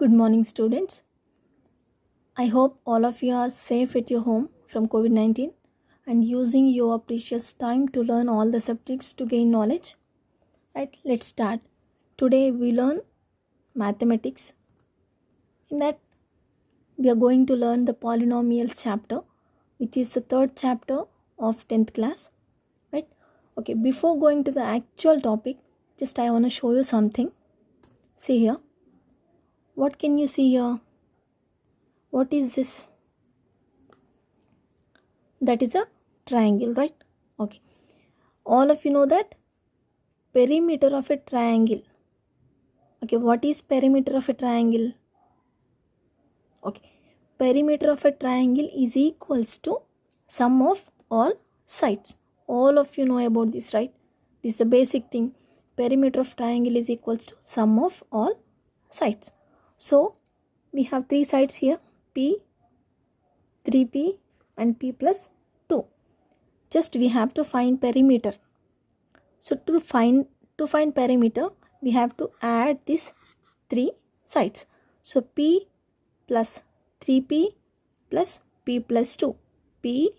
Good morning, students. I hope all of you are safe at your home from COVID 19 and using your precious time to learn all the subjects to gain knowledge. Right, let's start. Today we learn mathematics. In that, we are going to learn the polynomial chapter, which is the third chapter of 10th class. Right, okay, before going to the actual topic, just I want to show you something. See here. What can you see here? What is this? That is a triangle, right? Okay, all of you know that perimeter of a triangle. Okay, what is perimeter of a triangle? Okay, perimeter of a triangle is equals to sum of all sides. All of you know about this, right? This is the basic thing. Perimeter of triangle is equals to sum of all sides. So we have three sides here, P, 3P and P plus 2. Just we have to find perimeter. So to find perimeter, we have to add these three sides. So P plus 3P plus P plus 2. P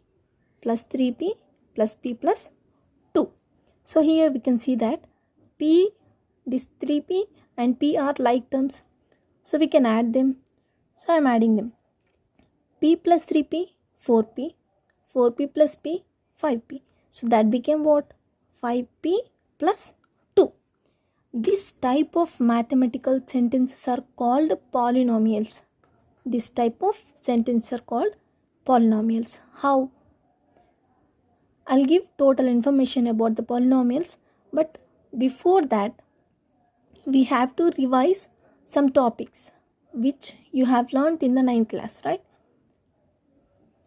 plus 3P plus P plus 2. So here we can see that P, this 3P and P are like terms. So we can add them. So I am adding them. P plus 3P, 4P. 4P plus P, 5P. So that became what? 5P plus 2. This type of mathematical sentences are called polynomials. This type of sentences are called polynomials. How? I'll give total information about the polynomials, but before that, we have to revise some topics which you have learned in the 9th class, right?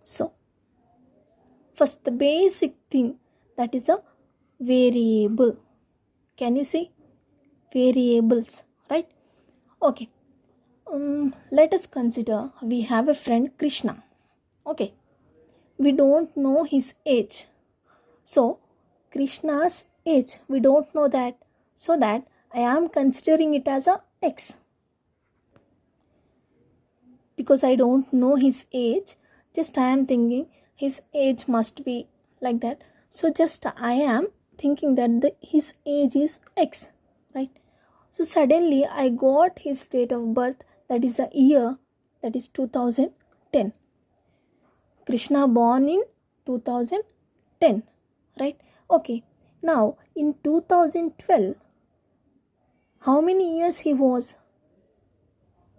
So, first the basic thing, that is a variable. Can you see? Variables, right? Okay. Let us consider we have a friend Krishna. Okay. We don't know his age. So, Krishna's age, we don't know that. So that I am considering it as a X. Because I don't know his age, just I am thinking his age must be like that. So just I am thinking that his age is X, right? So suddenly I got his date of birth, that is the year, that is 2010. Krishna born in 2010, right? Okay, now in 2012, how many years he was?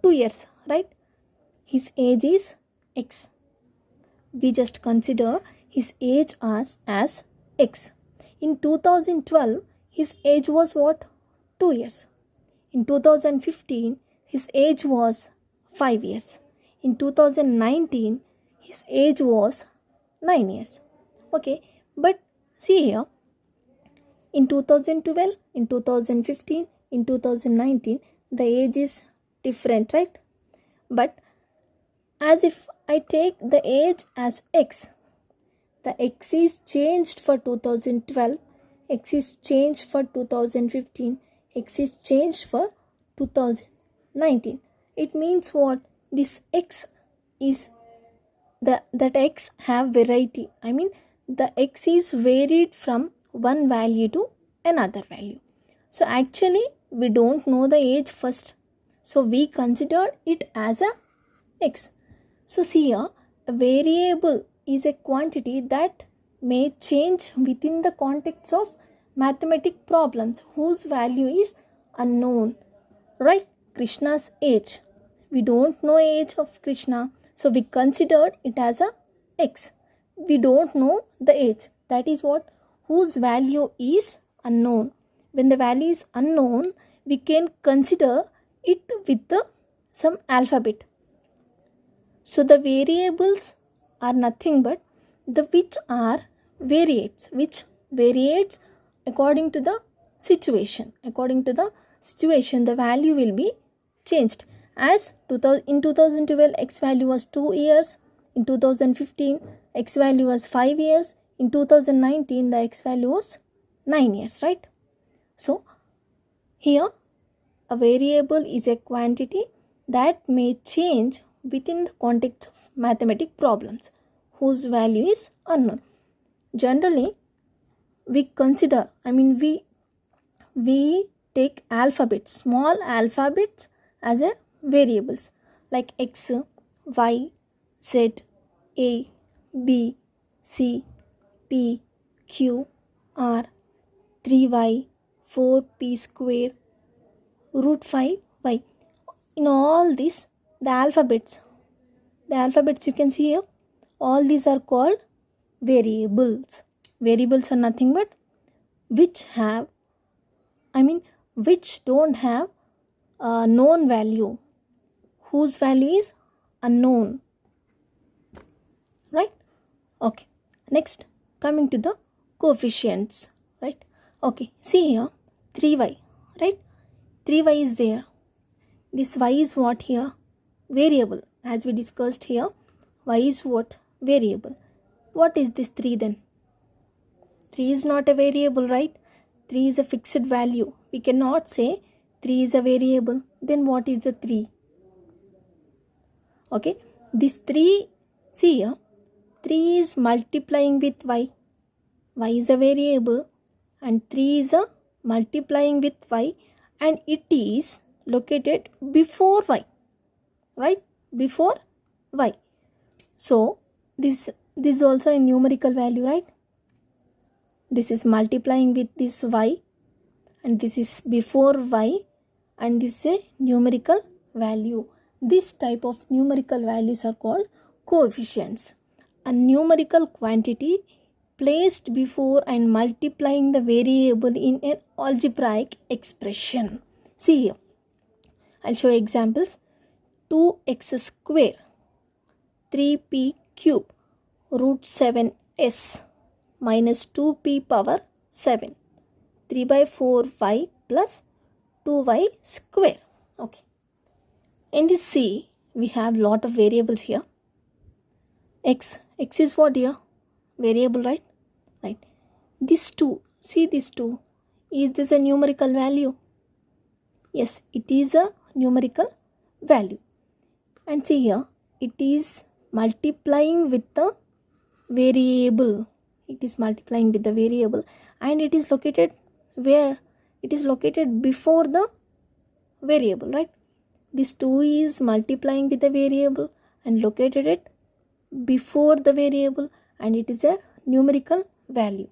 2 years, right? His age is X. We just consider his age as X. In 2012, his age was what? 2 years. In 2015, his age was 5 years. In 2019, his age was 9 years. Okay, but see here, in 2012, in 2015, in 2019, the age is different, right? But as if I take the age as X, the X is changed for 2012, X is changed for 2015, X is changed for 2019. It means what? This X is, that X have variety. I mean, the X is varied from one value to another value. So actually, we don't know the age first. So we consider it as a X. So see here, a variable is a quantity that may change within the context of mathematical problems whose value is unknown, right? Krishna's age. We don't know age of Krishna, so we considered it as a X. We don't know the age. That is what? Whose value is unknown. When the value is unknown, we can consider it with some alphabet. So the variables are nothing but the which variates according to the situation. According to the situation, the value will be changed. As in 2012, X value was 2 years. In 2015, X value was 5 years. In 2019, the X value was 9 years, right? So here, a variable is a quantity that may change within the context of mathematical problems whose value is unknown. Generally, we consider, we take alphabets, small alphabets as a variables like x, y, z, a, b, c, p, q, r, 3y, 4p square, root 5y. In all this, the alphabets you can see here, all these are called variables. Variables are nothing but which don't have a known value, whose value is unknown, right? Okay, next, coming to the coefficients, right? Okay, see here, 3y, right? 3y is there. This y is what here? Variable. As we discussed here, y is what? Variable. What is this 3 then? 3 is not a variable, right? 3 is a fixed value. We cannot say 3 is a variable. Then what is the 3? Okay, this 3, see here, 3 is multiplying with y. Y is a variable and 3 is a multiplying with y, and it is located before y, right? Before y. So this is also a numerical value, right? This is multiplying with this y, and this is before y, and this is a numerical value. This type of numerical values are called coefficients. A numerical quantity placed before and multiplying the variable in an algebraic expression. See here, I'll show you examples. 2x square, 3p cube, root 7s minus 2p power 7, 3 by 4y plus 2y square. Okay. In this C, we have lot of variables here. X is what here? Variable, right? Right. This 2, see this 2. Is this a numerical value? Yes, it is a numerical value. And see here, it is multiplying with the variable. It is multiplying with the variable, and it is located where? It is located before the variable, right? This 2 is multiplying with the variable and located it before the variable, and it is a numerical value.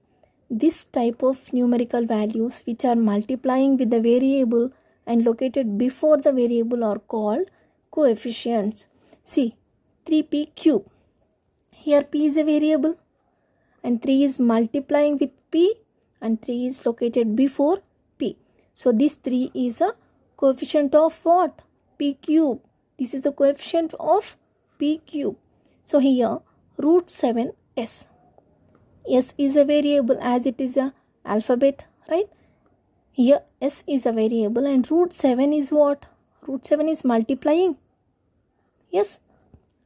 This type of numerical values which are multiplying with the variable and located before the variable are called coefficients. See, 3p cube. Here p is a variable and 3 is multiplying with p, and 3 is located before p. So this 3 is a coefficient of what? P cube. This is the coefficient of p cube. So here root 7s. S is a variable as it is a alphabet, right? Here s is a variable and root 7 is what? Root 7 is multiplying. Yes.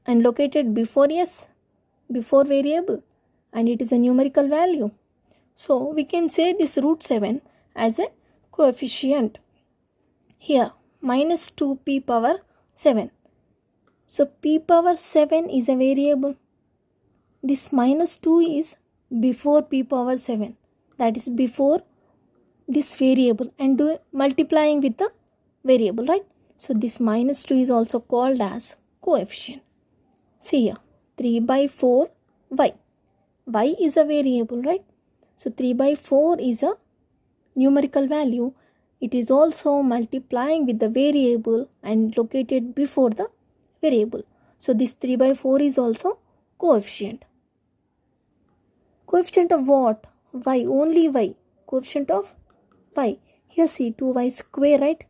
And located before s, before variable, and it is a numerical value. So we can say this root 7 as a coefficient. Here minus 2p power 7. So p power 7 is a variable. This minus 2 is before p power 7. That is before this variable and multiplying with the variable, right? So this minus 2 is also called as coefficient. See here, 3 by 4 y. Y is a variable, right? So 3 by 4 is a numerical value. It is also multiplying with the variable and located before the variable. So this 3 by 4 is also coefficient. Coefficient of what? Y, only y. Coefficient of y. Here see 2y square, right?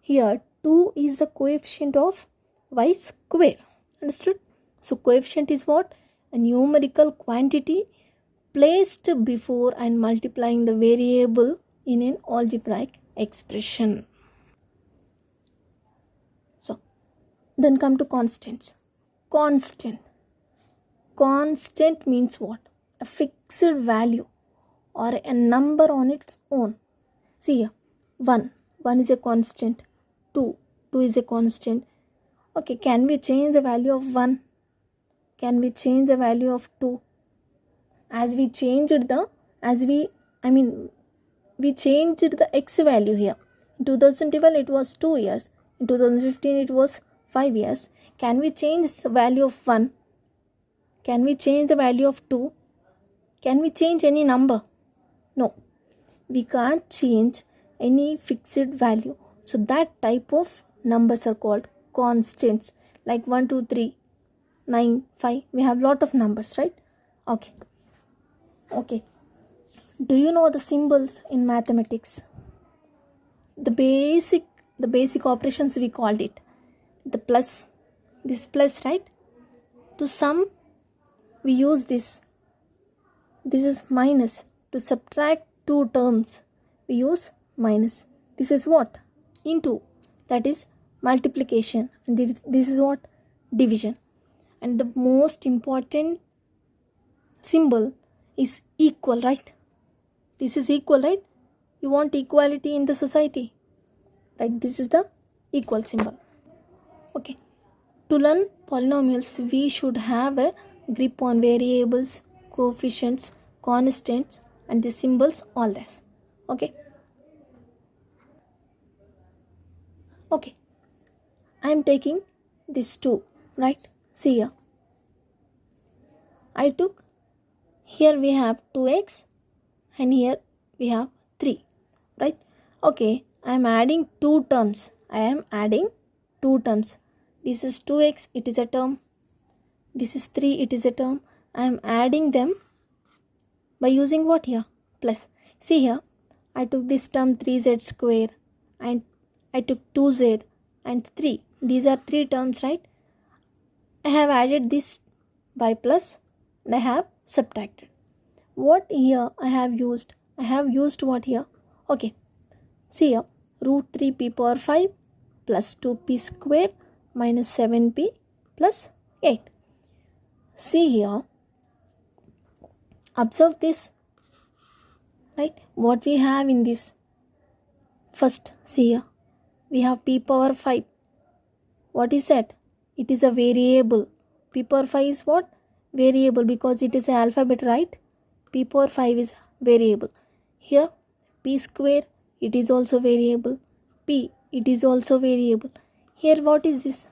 Here 2 is the coefficient of y square. Understood? So coefficient is what? A numerical quantity placed before and multiplying the variable in an algebraic expression. So then come to constants. Constant means what? A fixed value or a number on its own. See here, 1 is a constant, 2 is a constant, Okay, can we change the value of 1? Can we change the value of 2? As we changed the, we changed the x value here. In 2012 it was 2 years. In 2015 it was 5 years. Can we change the value of 1? Can we change the value of 2? Can we change any number? No. We can't change any fixed value. So that type of numbers are called constants. Like 1, 2, 3, 9, 5. We have lot of numbers, right? Okay. Do you know the symbols in mathematics? The basic operations we called it. The plus, this plus, right? To sum, we use this. This is minus. To subtract two terms, we use minus. This is what? Into. That is multiplication. And this is what? Division. And the most important symbol is equal, right? This is equal, right? You want equality in the society, right? This is the equal symbol. Okay. To learn polynomials, we should have a grip on variables, coefficients, constants, and the symbols, all this. Okay. I am taking this 2, right? See here. I took, here we have 2x and here we have 3, right? Okay, I am adding two terms. This is 2x, it is a term. This is 3, it is a term. I am adding them by using what here? Plus. See here, I took this term 3z square and I took 2z and 3. These are 3 terms, right? I have added this by plus and I have subtracted. What here I have used? I have used what here? Okay. See here, root 3p power 5 plus 2p square minus 7p plus 8. See here, observe this, right? What we have in this? First, see here, we have p power 5. What is that? It is a variable. P power 5 is what? Variable, because it is an alphabet, right? P power 5 is variable. Here, p square, it is also variable. P, it is also variable. Here, what is this?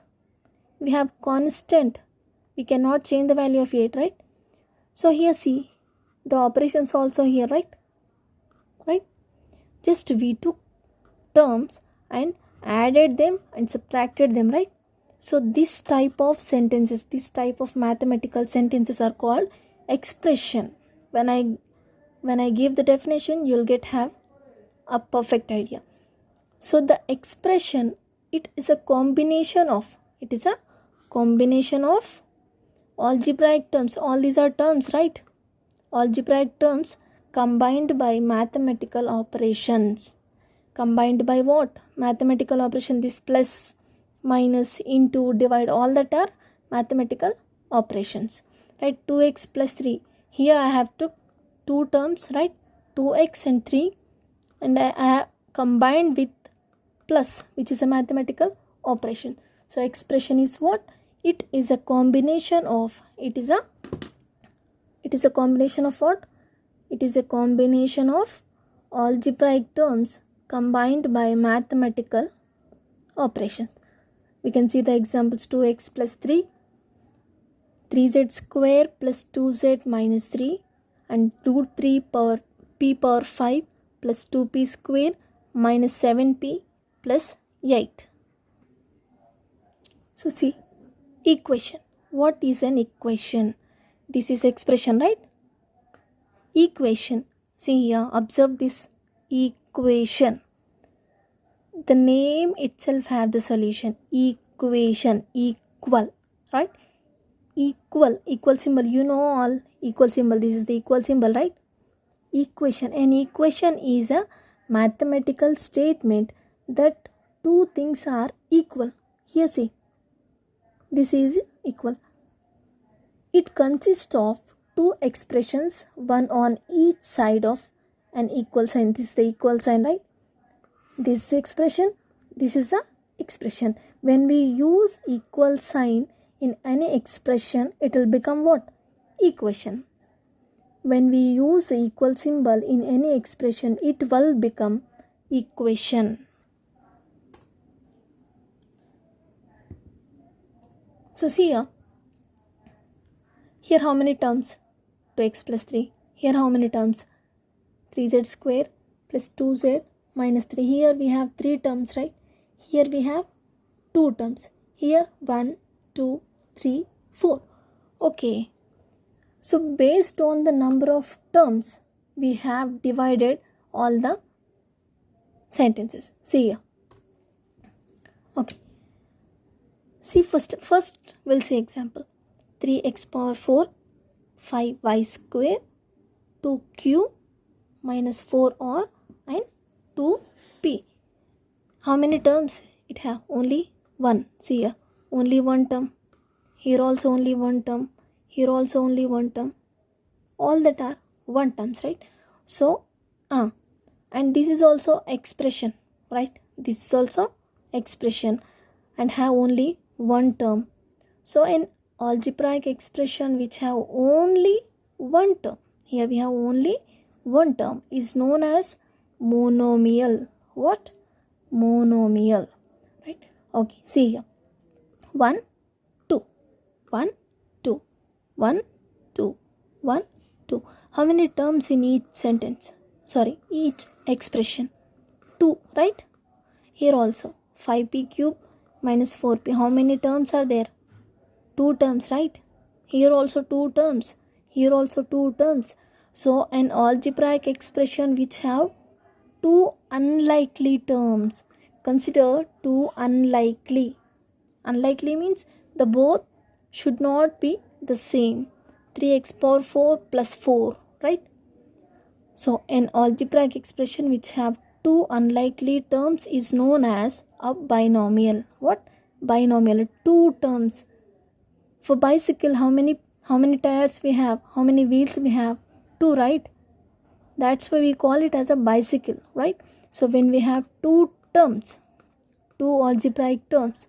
We have constant. We cannot change the value of 8, right? So here, see, the operations also here, right? Just we took terms and added them and subtracted them, right? So this type of sentences, this type of mathematical sentences are called expression. When I give the definition, you'll have a perfect idea. So the expression, it is a combination of algebraic terms. All these are terms, right? Algebraic terms combined by mathematical operations. Combined by what? Mathematical operation. This plus, minus, into, divide, all that are mathematical operations, right? 2x plus 3. Here I have took two terms, right? 2x and 3, and I have combined with plus, which is a mathematical operation. So expression is what? It is a combination of, it is a combination of what? It is a combination of algebraic terms combined by mathematical operations. We can see the examples: 2x plus 3, 3z square plus 2z minus 3, and root 3 power p power 5 plus 2p square minus 7p plus 8. So see, equation. What is an equation? This is expression, right? Equation. See here, observe this equation. The name itself have the solution. Equation, equal, right? Equal symbol. You know all equal symbol. This is the equal symbol, right? Equation. An equation is a mathematical statement that two things are equal. Here see, this is equal. It consists of two expressions, one on each side of an equal sign. This is the equal sign, right? This expression, this is the expression. When we use equal sign in any expression, it will become what? Equation. When we use the equal symbol in any expression, it will become equation. So see here how many terms? 2x plus 3. Here how many terms? 3z square plus 2z minus 3. Here we have 3 terms, right? Here we have 2 terms. Here 1, 2, 3, 4. Okay. So based on the number of terms, we have divided all the sentences. See here. Okay. See first we'll see example. 3x power 4, 5y square, 2q minus 4r and 2p. How many terms it have? Only one. See here. Only one term. Here also only one term. Here also only one term. All that are one terms, right? So, and this is also expression, right? This is also expression and have only one term. So, an algebraic expression which have only one term, here we have only one term, is known as monomial. What? Monomial, right? Okay, see here. 1, 2, 1, 2, 1, 2, 1, 2. How many terms in each sentence? Sorry, each expression? 2, right? Here also 5p cube minus 4p. How many terms are there? 2 terms, right? Here also 2 terms. Here also 2 terms. So an algebraic expression which have 2 unlikely terms. Consider 2 unlikely. Unlikely means the both should not be the same. 3x power 4 plus 4, right? So an algebraic expression which have 2 unlikely terms is known as a binomial. What? Binomial. 2 terms. For bicycle, how many tires we have? How many wheels we have? 2, right? That's why we call it as a bicycle, right? So when we have 2 terms, 2 algebraic terms,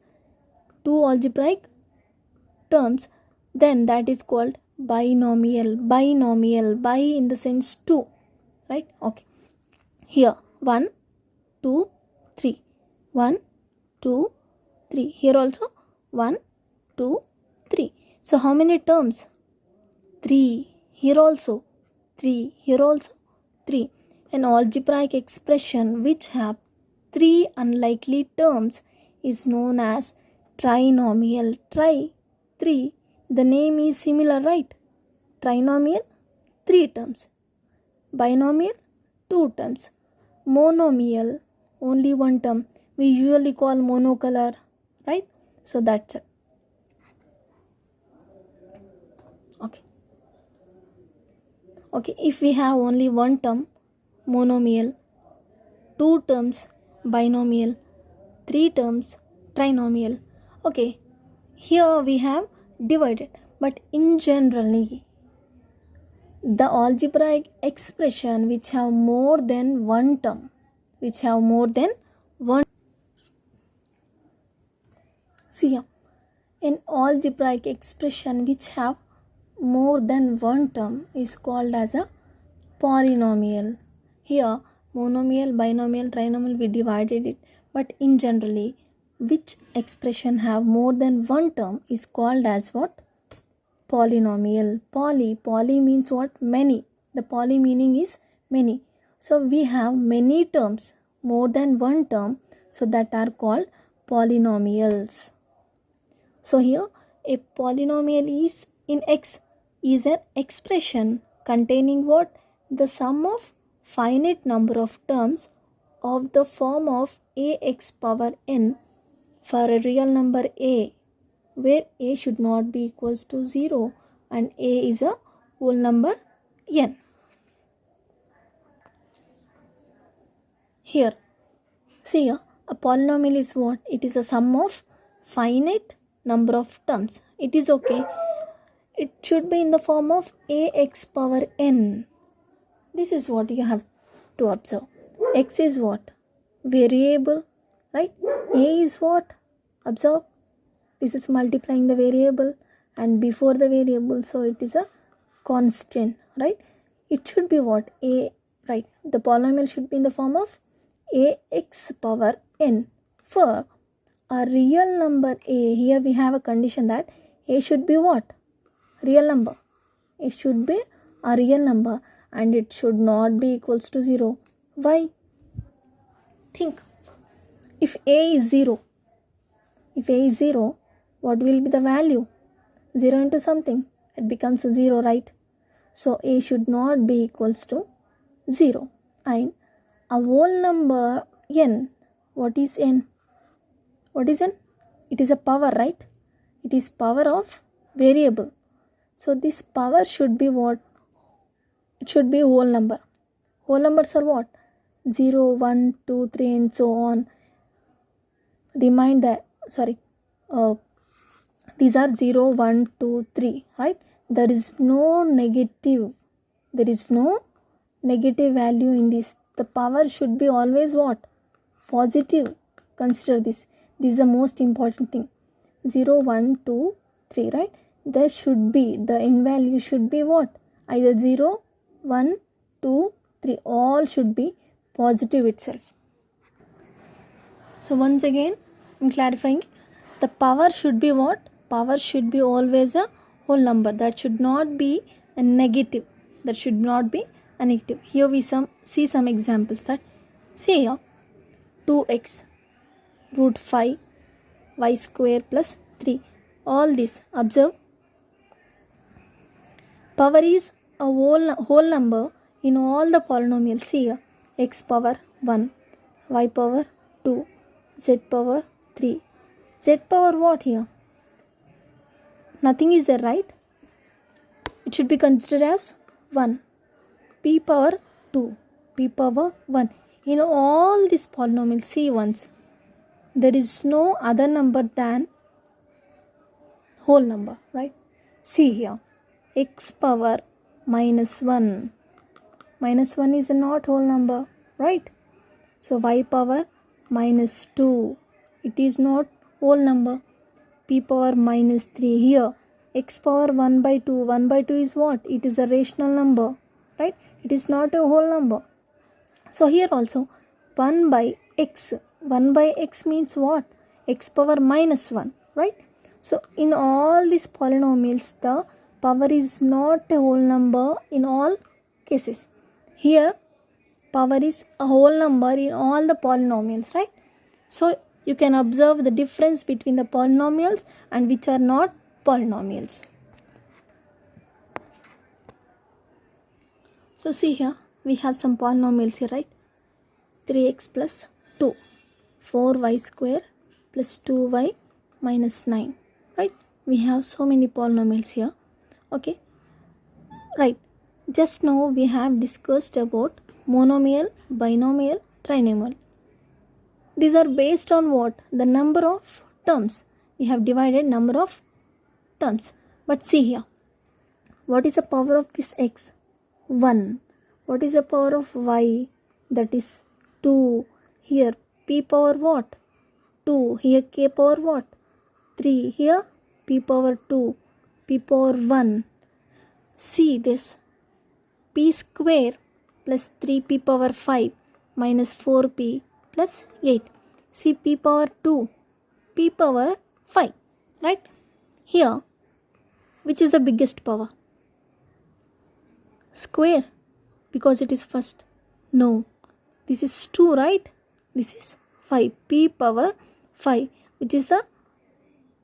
then that is called binomial. Binomial, bi in the sense 2, right? Okay. Here 1, 2, 3. 1, 2, 3. Here also 1, 2, 3. So how many terms? 3. Here also 3. Here also 3. An algebraic expression which have 3 unlikely terms is known as trinomial. 3. The name is similar, right? Trinomial, 3 terms. Binomial, 2 terms. Monomial, only 1 term. We usually call monocolor, right? So that's it. Okay, if we have only 1 term, monomial, 2 terms, binomial, 3 terms, trinomial. Okay, here we have divided, but in generally, the algebraic expression which have more than 1 term, see here, an algebraic expression which have more than 1 term is called as a polynomial. Here monomial, binomial, trinomial, we divided it, but in generally which expression have more than 1 term is called as what? Polynomial. Poly means what? Many. The poly meaning is many. So we have many terms, more than 1 term, so that are called polynomials. So here a polynomial is in X is an expression containing what? The sum of finite number of terms of the form of ax power n for a real number a, where a should not be equals to 0 and a is a whole number n. Here, see here, a polynomial is what? It is a sum of finite number of terms. It is okay. It should be in the form of ax power n. This is what you have to observe. X is what? Variable, right? A is what? Observe, this is multiplying the variable and before the variable, so it is a constant, right? It should be what? A, right? The polynomial should be in the form of ax power n. For a real number a, here we have a condition that a should be what? Real number. It should be a real number and it should not be equals to 0. Why? Think. If a is 0, what will be the value? 0 into something, it becomes 0, right? So a should not be equals to 0. And a whole number n, what is n? What is n? It is a power, right? It is power of variable. So this power should be what? It should be whole number. Whole numbers are what? 0, 1, 2, 3 and so on. Remind that, these are 0, 1, 2, 3, right? There is no negative value in this. The power should be always what? Positive. Consider this. This is the most important thing. 0, 1, 2, 3, right? There should be, the in value should be what? Either 0, 1, 2, 3. All should be positive itself. So once again, I'm clarifying. The power should be what? Power should be always a whole number. That should not be a negative. That should not be a negative. Here we see some examples. That say here 2x root 5 y square plus 3. All this, observe, power is a whole number in all the polynomials. See here, x power 1, y power 2, z power 3. Z power what here? Nothing is there, right? It should be considered as 1. P power 2, p power 1. In all these polynomials, see once, there is no other number than whole number, right? See here, x power minus 1. Minus 1 is a not whole number, right? So y power minus 2. It is not whole number. P power minus 3. Here, x power 1 by 2. 1 by 2 is what? It is a rational number, right? It is not a whole number. So here also, 1 by x. 1 by x means what? X power minus 1, right? So in all these polynomials, the power is not a whole number in all cases. Here, power is a whole number in all the polynomials, right? So you can observe the difference between the polynomials and which are not polynomials. So see here, we have some polynomials here, right? 3x plus 2, 4y square plus 2y minus 9, right? We have so many polynomials here, okay? Right, just now we have discussed about monomial, binomial, trinomial. These are based on what? The number of terms. We have divided number of terms. But see here, what is the power of this x? 1. What is the power of y? That is 2. Here p power what? 2. Here k power what? 3. Here p power 2. P power 1. See this. P square plus 3p power 5 minus 4p plus 8. See p power 2. P power 5. Right? Here, which is the biggest power? Square, because it is first. No, this is 2, right? This is 5. P power 5, which is the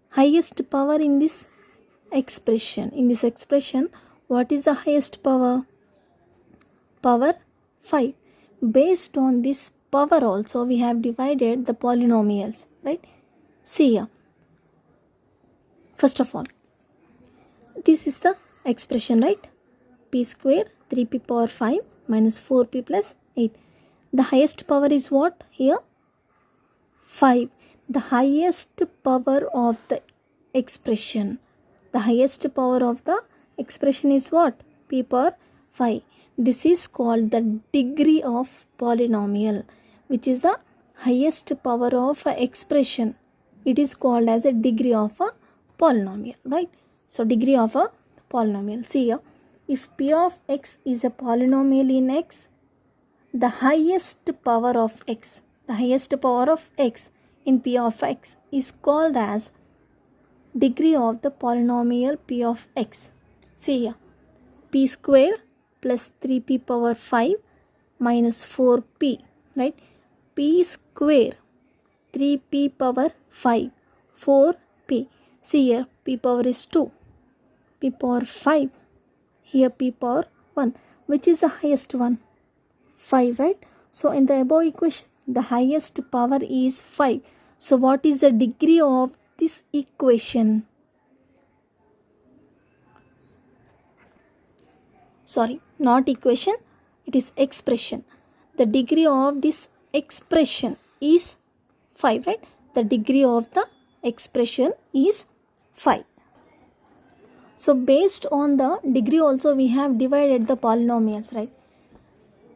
highest power in this expression. In this expression, what is the highest power? Power 5. Based on this power also, we have divided the polynomials, right? See here. First of all, this is the expression, right? P square 3p power 5 minus 4p plus 8. The highest power is what here? 5. The highest power of the expression. The highest power of the expression is what? P power 5. This is called the degree of polynomial, which is the highest power of an expression. it is called as a degree of a polynomial, right? So degree of a polynomial. See here, if p of x is a polynomial in x, the highest power of x in p of x is called as degree of the polynomial p of x. See here, p square plus 3p power 5 minus 4p, right? P square, 3p power 5, 4p. See here, p power is 2, p power 5, here p power 1. Which is the highest one? 5, right? So in the above equation, the highest power is 5. So what is the degree of this equation? Sorry, not equation, it is expression. The degree of this expression is 5, right? The degree of the expression is 5. So based on the degree also we have divided the polynomials, right?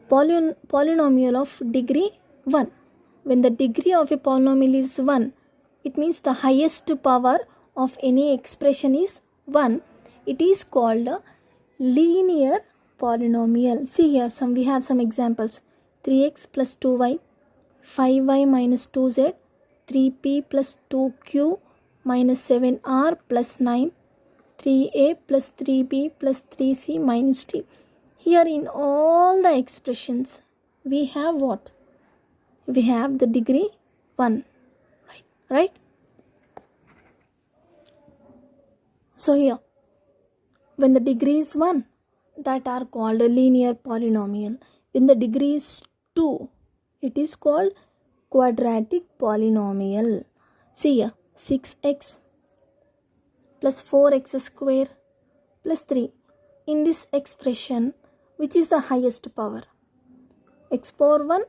Polynomial of degree 1. When the degree of a polynomial is 1, it means the highest power of any expression is 1. It is called a linear polynomial. See here, we have some examples. 3x plus 2y, 5y minus 2z, 3p plus 2q minus 7r plus 9, 3a plus 3b plus 3c minus t. Here in all the expressions, we have what? We have the degree 1, right? So here, when the degree is 1, that are called a linear polynomial. When the degree is 2, it is called quadratic polynomial. See here, 6x plus 4x square plus 3. In this expression, which is the highest power? X power 1,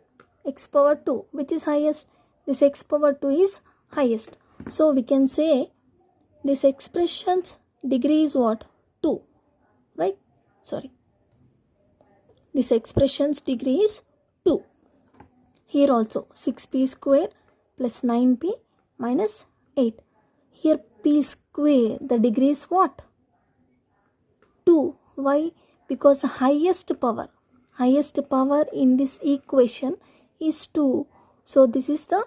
x power 2, which is highest? This x power 2 is highest. So we can say this expression's degree is what? 2, right? Sorry. This expression's degree is 2. Here also 6p square plus 9p minus 8. Here p square, the degree is what? 2. Why? Because the highest power in this equation is 2. So this is the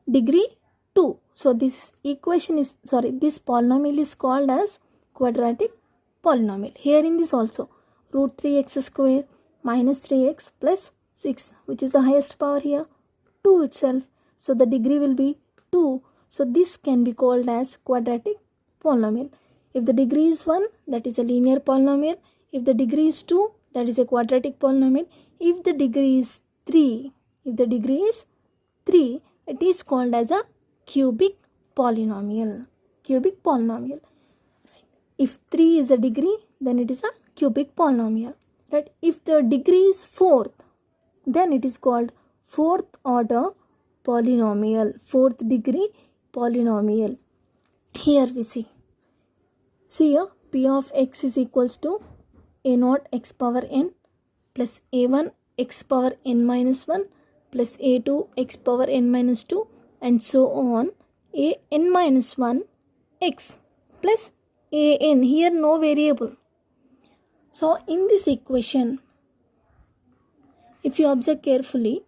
degree 2. So this polynomial is called as quadratic polynomial. Here in this also, root 3x square minus 3x plus 6, which is the highest power here? 2 itself. So the degree will be 2. So this can be called as quadratic polynomial. If the degree is 1, that is a linear polynomial. If the degree is 2, that is a quadratic polynomial. If the degree is 3, it is called as a cubic polynomial. If 3 is a degree, then it is a cubic polynomial. Right? If the degree is 4th, then it is called 4th order polynomial. 4th degree polynomial. Here we see here, p of x is equals to a0 x power n plus a1 x power n minus 1 plus a2 x power n minus 2 and so on, a n minus 1 x plus a n. Here no variable. So in this equation, if you observe carefully,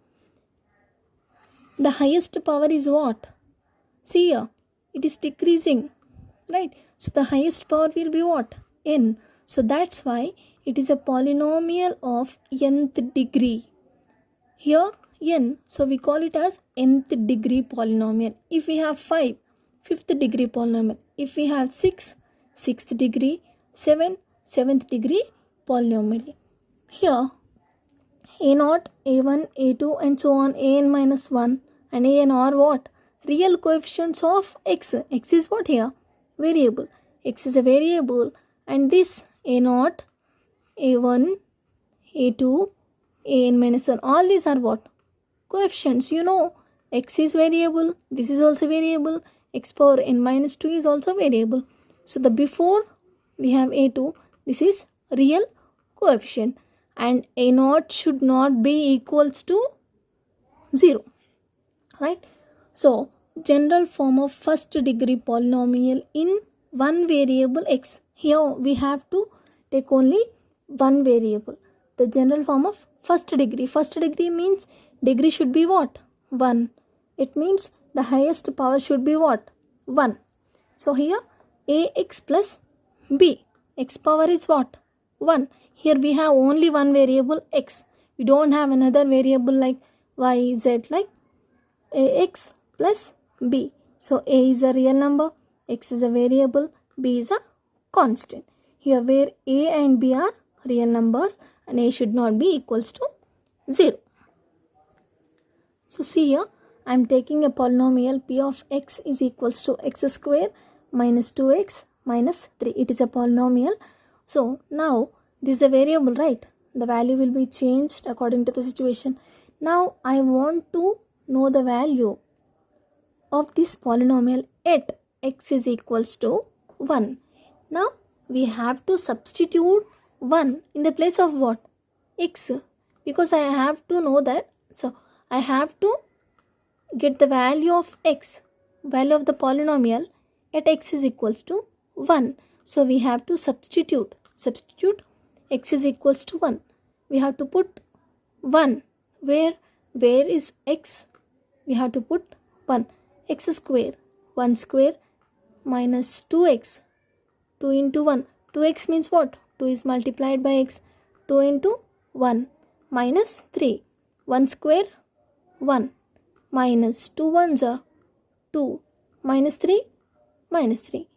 the highest power is what? See here, it is decreasing, right? So the highest power will be what? N. So that's why it is a polynomial of nth degree. Here n, so we call it as nth degree polynomial. If we have 5, 5th degree polynomial. If we have 6, 6th degree, 7, 7th degree polynomial. Here a0, a1, a2 and so on, an minus 1 and an are what? Real coefficients of x. X is what here? Variable. X is a variable, and this a0, a1, a2, an minus 1, all these are what? Coefficients. You know, x is variable, this is also variable, x power n minus 2 is also variable. So the before we have a2, this is real coefficient, and a0 should not be equals to 0, right? So general form of first degree polynomial in one variable x. Here we have to take only one variable. The general form of first degree. First degree means degree should be what? 1. It means the highest power should be what? 1. So here ax plus b. X power is what? 1. Here we have only one variable x. We don't have another variable like y, z, like ax plus b. So a is a real number, x is a variable, b is a constant. Here where a and b are real numbers and a should not be equals to 0. So see here, I am taking a polynomial p of x is equals to x square minus 2x minus 3. It is a polynomial. So now this is a variable, right? The value will be changed according to the situation. Now I want to know the value of this polynomial at x is equals to 1. Now we have to substitute 1 in the place of what? X, because I have to know that. So I have to get the value of x, value of the polynomial at x is equals to 1. So we have to substitute x is equals to 1. We have to put 1. Where is x? We have to put 1. X square, 1 square minus 2x, 2 into 1. 2x means what? 2 is multiplied by x. 2 into 1 minus 3. 1 square, 1 minus 2 ones are 2 minus 3 minus 3.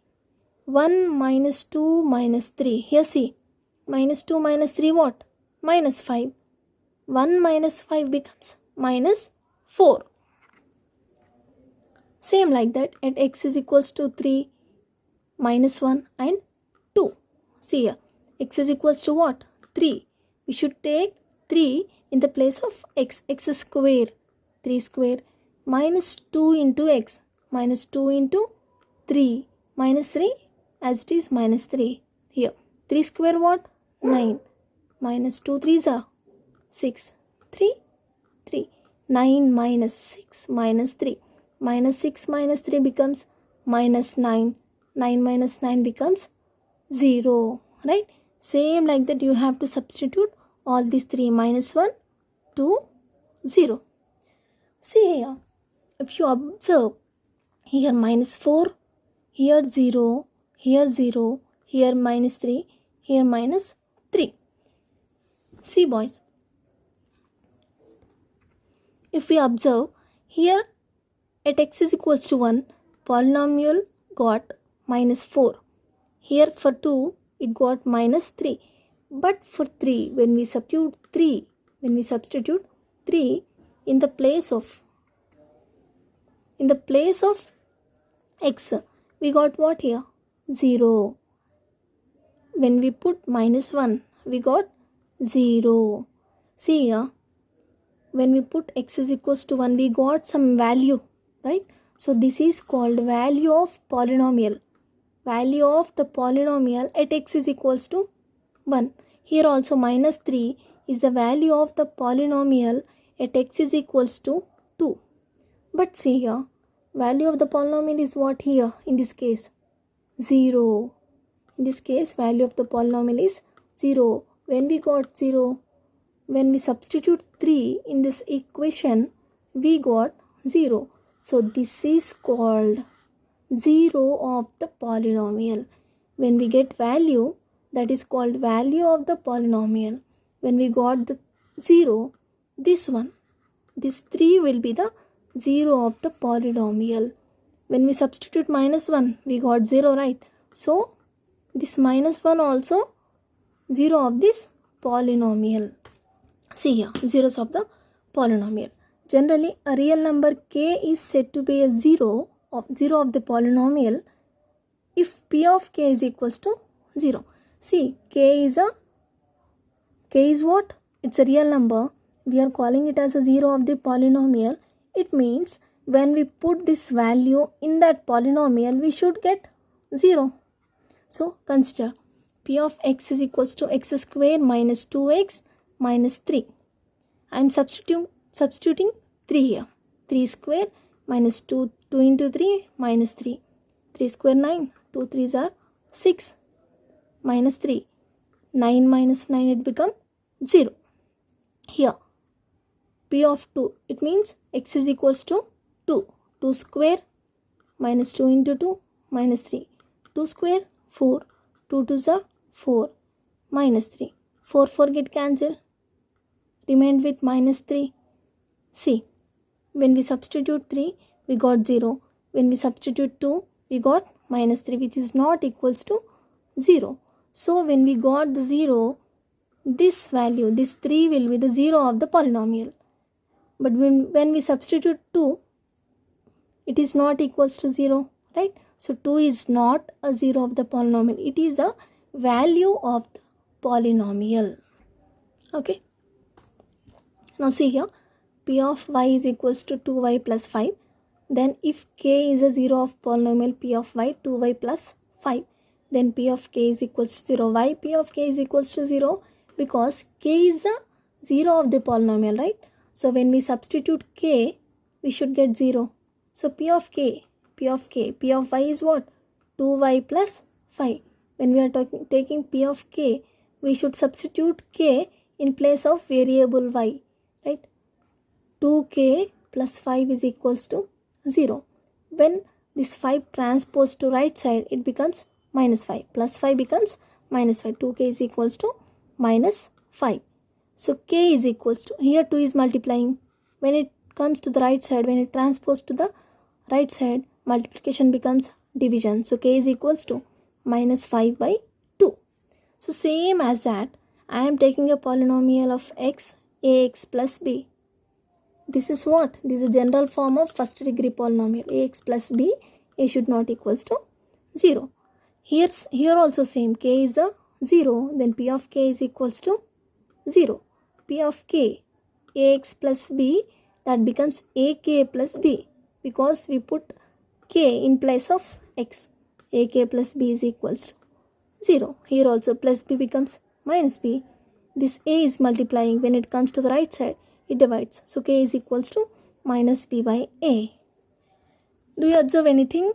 1 minus 2 minus 3. Here see, minus 2 minus 3 what? Minus 5. 1 minus 5 becomes minus 4. Same like that at x is equals to 3, minus 1 and 2. See here, x is equals to what? 3. We should take 3 in the place of x. X square, 3 square minus 2 into x, minus 2 into 3 minus 3 as it is minus 3. Here 3 square what? 9 minus 2 3s are 6. 3 3. 9 minus 6 minus 3. Minus 6 minus 3 becomes minus 9. 9 minus 9 becomes 0. Right? Same like that you have to substitute all these 3. Minus 1, 2, 0. See here. If you observe, here minus 4, here 0, here 0, here minus 3, here minus 3. See boys. If we observe, here at x is equals to 1, polynomial got minus 4. Here for 2, it got minus 3. But for 3, when we substitute 3 in the place of x, we got what here? 0. When we put minus 1, we got 0. See here, when we put x is equals to 1, we got some value, right? So this is called value of polynomial. Value of the polynomial at x is equals to 1. Here also minus 3 is the value of the polynomial at x is equals to 2. But see here, value of the polynomial is what here in this case? 0. In this case, value of the polynomial is 0. When we got 0, when we substitute 3 in this equation, we got 0. So this is called 0 of the polynomial. When we get value, that is called value of the polynomial. When we got the 0, this 3 will be the 0 of the polynomial. When we substitute minus 1, we got 0, right? So this minus 1 also 0 of this polynomial. See here, zeros of the polynomial. Generally, a real number k is said to be a 0 of the polynomial if p of k is equals to 0. See, k is what? It's a real number. We are calling it as a 0 of the polynomial. It means when we put this value in that polynomial, we should get 0. So consider p of x is equals to x square minus 2x minus 3. I am substituting 3 here. 3 square minus 2 2 into 3 minus 3. 3 square 9. 2 3s are 6. Minus 3. 9 minus 9 it becomes 0. Here P of 2, it means x is equals to 2. 2 square minus 2 into 2 minus 3. 2 square 4. 2 2s are 4 minus 3. 4 4 get cancelled. Remained with minus 3. See, when we substitute 3, we got 0. When we substitute 2, we got minus 3, which is not equals to 0. So when we got the 0, this value, this 3 will be the 0 of the polynomial. But when we substitute 2, it is not equals to 0, right? So 2 is not a 0 of the polynomial. It is a value of the polynomial. Okay. Now see here, P of y is equals to 2y plus 5. Then if k is a 0 of polynomial P of y, 2y plus 5. Then P of k is equals to 0. Why P of k is equals to 0? Because k is a 0 of the polynomial, right? So when we substitute k, we should get 0. So P of y is what? 2y plus 5. When we are taking P of k, we should substitute k in place of variable y, right? 2k plus 5 is equals to 0. When this 5 transposed to right side, it becomes minus 5. Plus 5 becomes minus 5. 2k is equals to minus 5. So k is equals to, here 2 is multiplying. When it comes to the right side, when it transposed to the right side, multiplication becomes division. So k is equals to minus 5 by 2. So same as that, I am taking a polynomial of x, ax plus b. This is what? This is a general form of first degree polynomial. Ax plus b, a should not equals to 0. Here also same, k is a 0, then p of k is equals to 0. P of k, ax plus b, that becomes ak plus b, because we put k in place of x. Ak plus b is equals to 0. Here also plus b becomes minus b. This a is multiplying. When it comes to the right side, it divides. So k is equals to minus b by a. Do you observe anything?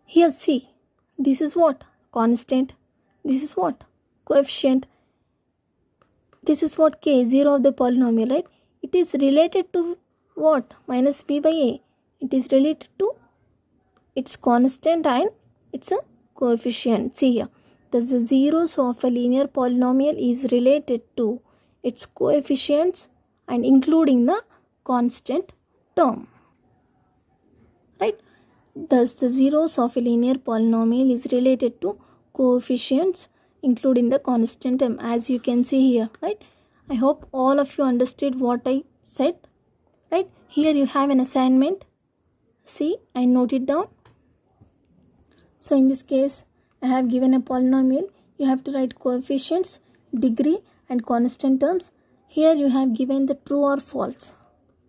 Here see, this is what? Constant. This is what? Coefficient. This is what? K, 0 of the polynomial, right? It is related to what? Minus b by a. It is related to its constant and its a coefficient. See here, the zeros of a linear polynomial is related to its coefficients and including the constant term, right? Thus the zeros of a linear polynomial is related to coefficients including the constant term, as you can see here, right? I hope all of you understood what I said, right? Here you have an assignment. See, I note it down. So in this case, I have given a polynomial. You have to write coefficients, degree and constant terms. Here you have given the true or false.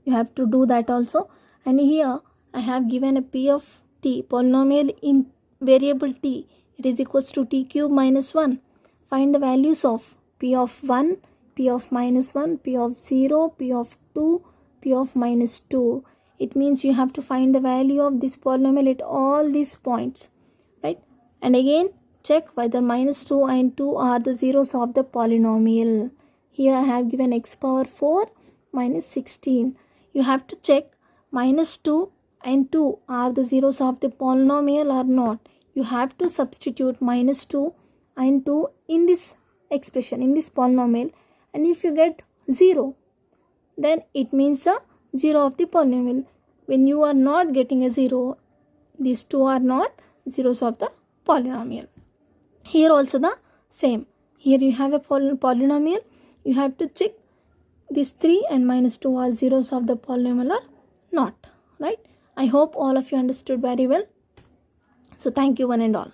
You have to do that also. And here I have given a p of t, polynomial in variable t. It is equals to t cube minus 1. Find the values of p of 1, p of minus 1, p of 0, p of 2, p of minus 2. It means you have to find the value of this polynomial at all these points, right? And again, check whether minus 2 and 2 are the zeros of the polynomial. Here I have given x power 4 minus 16. You have to check minus 2 and 2 are the zeros of the polynomial or not. You have to substitute minus 2 and 2 in this expression, in this polynomial. And if you get 0, then it means the 0 of the polynomial. When you are not getting a 0, these two are not zeros of the polynomial. Here also the same. Here you have a polynomial. You have to check these 3 and minus 2 are zeros of the polynomial or not, right? I hope all of you understood very well. So thank you one and all.